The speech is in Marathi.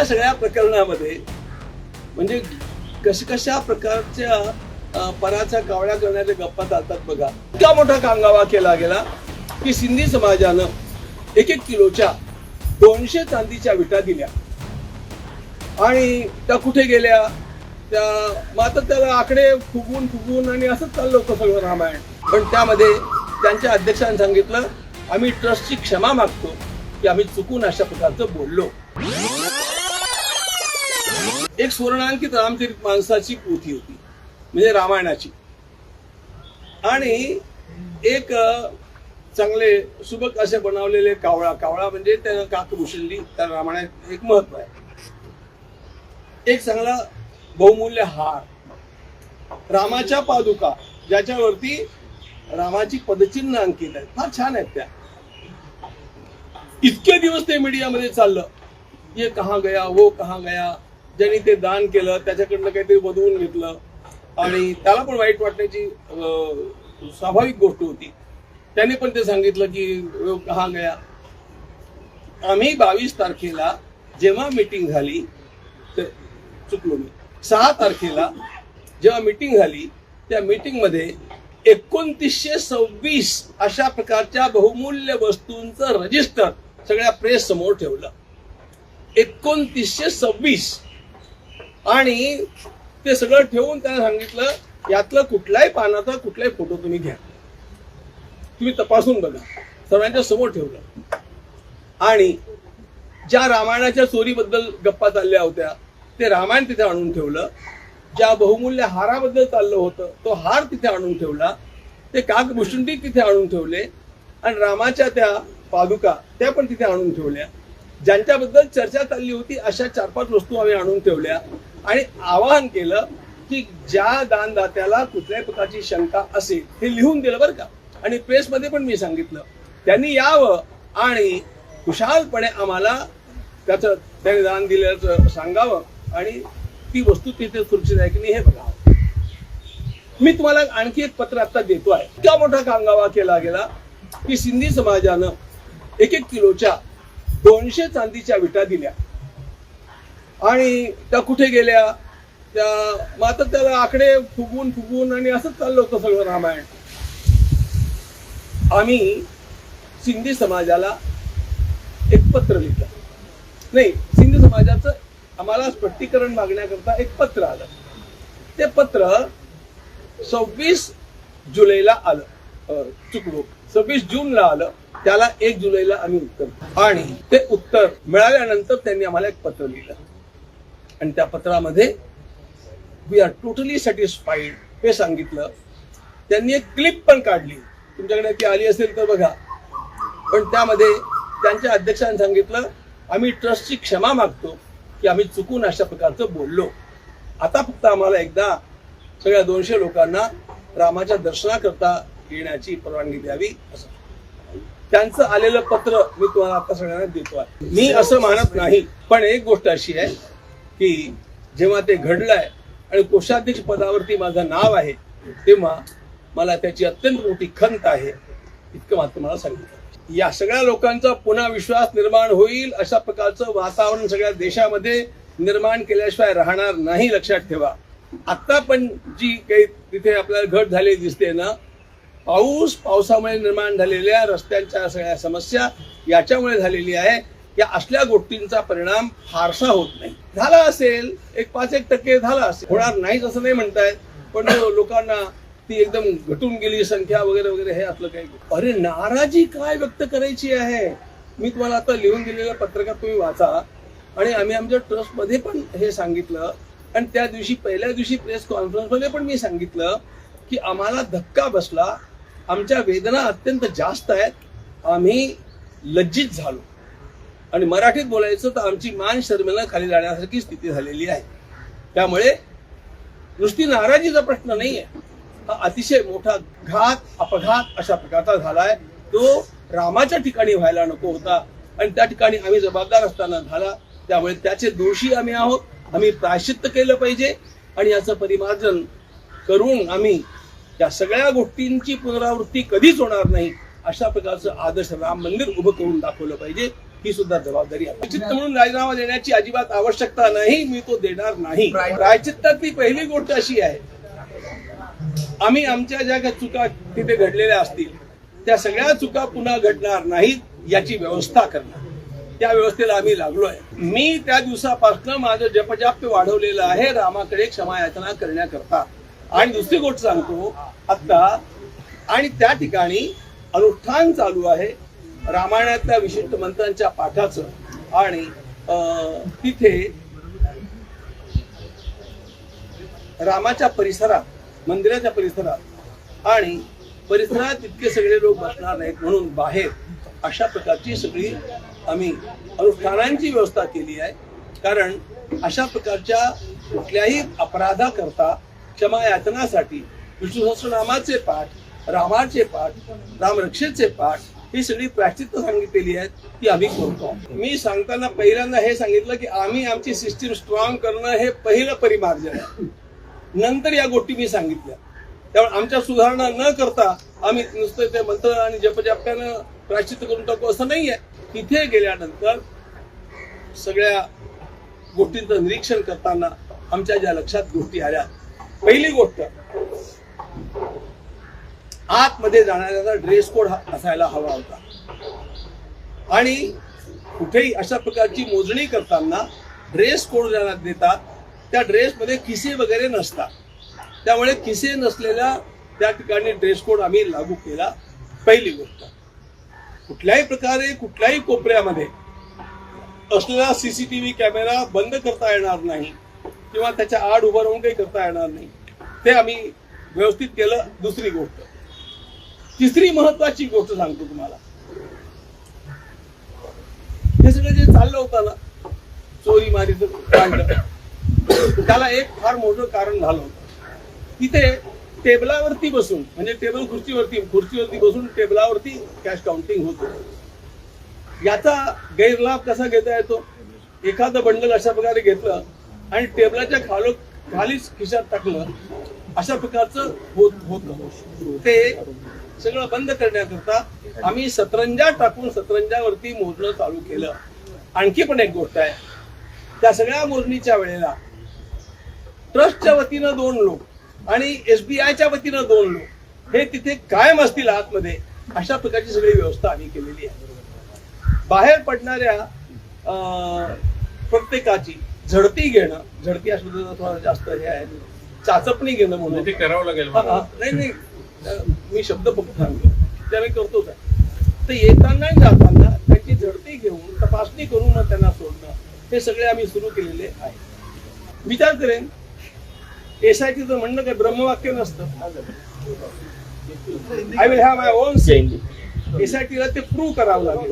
सगळ्या प्रकरणामध्ये म्हणजे कशा प्रकारच्या पराच्या कावळ्या करण्याच्या गप्पा चालतात बघा. इतका मोठा कांगावा केला गेला की सिंधी समाजानं 1-1 किलोच्या 200 चांदीच्या विटा दिल्या आणि त्या कुठे गेल्या त्या मात्र त्याला आकडे फुगवून आणि असंच चाललं होतं सगळं रामायण. पण त्यामध्ये त्यांच्या अध्यक्षांनी सांगितलं आम्ही ट्रस्टची क्षमा मागतो की आम्ही चुकून अशा प्रकारचं बोललो. एक स्वर्णांकित रामचरित मानसाची पोथी होती म्हणजे रामायणाची आणि एक चांगले सुबक असे बनवलेले कावळा म्हणजे त्या काकभूषणली त्या रामायणात एक महत्व आहे. एक चांगला बहुमूल्य हार रामाच्या पादुका ज्याच्यावरती रामाची पदचिन्ह अंकित आहे फार छान आहेत त्या. इतके दिवस ते मीडियामध्ये चाललं ये कहाँ गया वो कहाँ गया. ज्यांनी ते दान केलं त्याच्याकडनं काहीतरी वधवून घेतलं आणि त्याला पण वाईट वाटण्याची स्वाभाविक गोष्ट होती. त्याने पण ते सांगितलं की कहाँ गया. आम्ही 22 तारखेला जेव्हा मीटिंग झाली चुकलो मी 6 तारखेला जेव्हा मीटिंग झाली त्या मीटिंग मध्ये 2926 अशा प्रकारच्या बहुमूल्य वस्तूंचं रजिस्टर सगळ्या प्रेस समोर ठेवलं. 2926 आणि ते सगळं ठेवून त्याने सांगितलं यातलं कुठल्याही पानाचा कुठलाही फोटो तुम्ही घ्या तुम्ही तपासून बघा. सर्वांच्या समोर ठेवलं आणि ज्या रामायणाच्या चोरीबद्दल गप्पा चालल्या होत्या ते रामायण तिथे आणून ठेवलं. ज्या बहुमूल्य हाराबद्दल चाललं होतं तो हार तिथे आणून ठेवला. ते काकभूषुंडी तिथे आणून ठेवले आणि रामाच्या त्या पादुका त्या पण तिथे आणून ठेवल्या. ज्यांच्याबद्दल चर्चा चालली होती अशा 4-5 वस्तू आम्ही आणून ठेवल्या आणि आवाहन केलं की ज्या दानदात्याला कुठल्याही प्रकारची शंका असेल हे लिहून दिलं बरं का. आणि प्रेसमध्ये पण मी सांगितलं त्यांनी यावं आणि खुशालपणे आम्हाला त्याने दान दिल्याचं सांगावं आणि ती वस्तू तिथे सुरक्षित आहे की नाही हे बघावं. मी तुम्हाला आणखी एक पत्र आता देतो आहे. इतका मोठा कांगावा केला गेला की सिंधी समाजानं 1-1 किलोच्या 200 चांदीच्या विटा दिल्या आणि त्या कुठे गेल्या त्या मात्र त्याला आकडे फुगवून आणि असंच चाललं होतं सगळं रामायण. आम्ही सिंधी समाजाला एक पत्र लिहिलं नाही सिंधी समाजाचं आम्हाला स्पष्टीकरण मागण्याकरता एक पत्र आलं. ते पत्र 26 जुलैला आलं चुकलो 26 जूनला आलं. त्याला 1 जुलैला आम्ही उत्तर आणि ते उत्तर मिळाल्यानंतर त्यांनी आम्हाला एक पत्र लिहिलं आणि त्या पत्रामध्ये वी आर टोटली सॅटिस्फाईड हे सांगितलं. त्यांनी एक क्लिप पण काढली तुमच्याकडे ती आली असेल तर बघा. पण त्यामध्ये त्यांच्या अध्यक्षांनी सांगितलं आम्ही ट्रस्टची क्षमा मागतो की आम्ही चुकून अशा प्रकारचं बोललो. आता फक्त आम्हाला एकदा सगळ्या 200 लोकांना रामाच्या दर्शनाकरता येण्याची परवानगी द्यावी असं त्यांचं आलेलं पत्र मी तुम्हाला आता सगळ्यांना देतो आहे. मी असं मानत नाही पण एक गोष्ट अशी आहे की जेव्हा ते घडलंय आणि कोषाध्यक्ष पदावरती माझं नाव आहे तेव्हा मला त्याची अत्यंत मोठी खंत आहे इतकं मात्र मला सांगितलं. या सगळ्या लोकांचा पुन्हा विश्वास निर्माण होईल अशा प्रकारचं वातावरण सगळ्या देशामध्ये निर्माण केल्याशिवाय राहणार नाही लक्षात ठेवा. आता पण जी काही तिथे आपल्याला घट झालेली दिसते ना पावसामुळे निर्माण झालेल्या रस्त्यांच्या सगळ्या समस्या याच्यामुळे झालेली आहे. या असल्या गोष्टींचा परिणाम फारसा होत नाही. झाला असेल 5-1% झाला असेल होणार नाहीच असं नाही म्हणतायत पण लोकांना ती एकदम घटून गेली संख्या वगैरे हे असलं काही. अरे नाराजी काय व्यक्त करायची आहे. मी तुम्हाला आता लिहून दिलेल्या पत्रकात तुम्ही वाचा आणि आम्ही आमच्या ट्रस्टमध्ये पण हे सांगितलं आणि त्या दिवशी पहिल्या दिवशी प्रेस कॉन्फरन्समध्ये पण मी सांगितलं की आम्हाला धक्का बसला. आमच्या वेदना अत्यंत जास्त आहेत. आम्ही लज्जित झालो आणि मराठीत बोलायचं तर आमची मान शर्मेनं खाली जाण्यासारखी स्थिती झालेली आहे. त्यामुळे नुसती नाराजीचा प्रश्न नाहीये हा अतिशय मोठा अपघात अशा प्रकारचा झालाय. तो रामाच्या ठिकाणी व्हायला नको होता आणि त्या ठिकाणी आम्ही जबाबदार असताना झाला. त्यामुळे त्याचे दोषी आम्ही आहोत. आम्ही प्रायश्चित्त केलं पाहिजे आणि याचं परिमार्जन करून आम्ही या सगळ्या गोष्टींची पुनरावृत्ती कधीच होणार नाही अशा प्रकारचं आदर्श राम मंदिर उभं करून दाखवलं पाहिजे. ही सुद्धा जबाबदारी आहे. प्रायश्चित्त म्हणून राजीनामा देण्याची अजिबात आवश्यकता नाही, मी तो देणार नाही. प्रायश्चित्तातली पहिली गोष्ट अशी आहे, आम्ही आमच्या ज्या काही चुका तिथे घडलेल्या असतील त्या सगळ्या चुका पुन्हा घडणार नाहीत याची व्यवस्था करणं, त्या व्यवस्थेला आम्ही लागलो आहे. मी त्या दिवसापासून माझं जपजाप्य वाढवलेलं आहे रामाकडे क्षमा याचना करण्याकरता. आणि दुसरी गोष्ट सांगतो, आता आणि त्या ठिकाणी अनुष्ठान चालू आहे रामायणातल्या विशिष्ट मंत्रांच्या पाठाचं आणि तिथे रामाच्या परिसरात, मंदिराच्या परिसरात आणि परिसरात तितके सगळे लोक बसणार नाहीत म्हणून बाहेर अशा प्रकारची सगळी आम्ही अनुष्ठानांची व्यवस्था केली आहे. कारण अशा प्रकारच्या कुठल्याही अपराधाकरता क्षमा याचनासाठी विष्णू सहस्रनामाचे पाठ, रामाचे पाठ, रामरक्षेचे पाठ ही सगळी प्रायश्चित्त सांगितलेली आहेत ती आम्ही करतो. मी सांगताना पहिल्यांदा हे सांगितलं की आम्ही आमची सिस्टीम स्ट्रॉंग करणं हे पहिलं परिमार्जन आहे. नंतर या गोष्टी मी सांगितल्या. त्यामुळे आमच्या सुधारणा न करता आम्ही नुसतं ते मंत्र आणि जपजाप्यानं प्रायश्चित्त करून टाकू असं नाही आहे. तिथे गेल्यानंतर सगळ्या गोष्टींचं निरीक्षण करताना आमच्या ज्या लक्षात गोष्टी आल्या, पहिली गोष्ट आतमध्ये जाणाऱ्याचा ड्रेस कोड असायला हवा होता. आणि कुठेही अशा प्रकारची मोजणी करताना ड्रेस कोड ज्यांना देतात त्या ड्रेसमध्ये खिसे वगैरे नसतात. त्यामुळे खिसे नसलेल्या त्या ठिकाणी ड्रेस कोड आम्ही लागू केला. पहिली गोष्ट, कुठल्याही प्रकारे कुठल्याही कोपऱ्यामध्ये असलेला सीसीटीव्ही कॅमेरा बंद करता येणार नाही किंवा त्याच्या आड उभं राहून काही करता येणार नाही, ते आम्ही व्यवस्थित केलं. दुसरी गोष्ट, तिसरी महत्वाची गोष्ट सांगतो तुम्हाला. हे सगळं जे चाललं होतं ना चोरी मारीचं कांड, त्याला एक फार मोठं कारण झालं होतं. तिथे टेबलावरती बसून, म्हणजे टेबल खुर्चीवरती बसून टेबलावरती कॅश काउंटिंग होत होतं. याचा गैरलाभ कसा घेता येतो? एखादं बंडल अशा प्रकारे घेतलं आणि टेबलाच्या खालीच खिशात टाकलं, अशा प्रकारचं होत. ते सगळं बंद करण्याकरता आम्ही सतरंजा टाकून सतरंजावरती मोजणं चालू केलं. आणखी पण एक गोष्ट आहे, त्या सगळ्या मोजणीच्या वेळेला ट्रस्टच्या वतीनं 2 लोक आणि SBIच्या वतीनं 2 लोक हे तिथे कायम असतील आतमध्ये, अशा प्रकारची सगळी व्यवस्था आम्ही केलेली आहे. बाहेर पडणाऱ्या प्रत्येकाची झडती घेणं, झडती हा शब्द थोडा जास्त हे आहे, चाचपणी घेणं म्हणून ते करावं लागेल. नाही, मी शब्द फक्त सांगतो, ते आम्ही करतोच आहे. तर येताना जाताना त्याची झडती घेऊन तपासणी करून मग त्यांना सोडणं, हे सगळे आम्ही सुरू केलेले आहे. विचार करेन, SITचं म्हणणं काय ब्रह्मवाक्य नसतं. I will have my own सेंग. SITला ते प्रूव्ह करावं लागेल.